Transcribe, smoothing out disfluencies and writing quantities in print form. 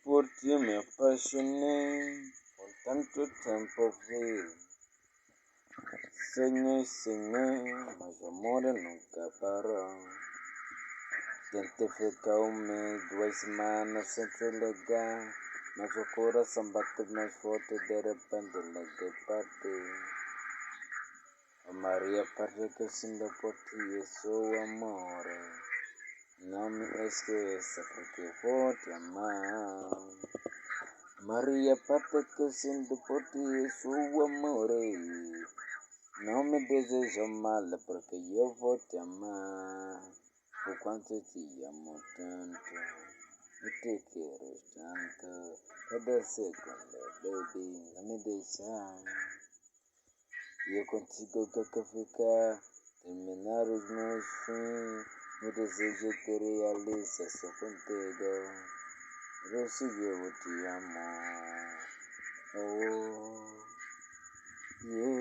por ti me apaixonei por tanto tempo vi. Sonhei, sonhei, mas o amor nunca parou. Tentei ficar um mês, 2 semanas sem te ligar, mas o coração bate mais forte, de repente liguei para ti. Oh Maria, parte que eu sinto por ti, eu sou amor. Não me esqueça porque vou te amar. Maria, parte que eu sinto por ti, eu sou amor. Não me deseja mal porque eu vou te amar. Por quanto eu te amo tanto, eu te quero tanto. Cada segundo, baby, não me deixa. E eu contigo quero ficar, terminar os meus fins. Meu desejo te realiza só contigo. Eu sei eu te amo. Oh, yeah.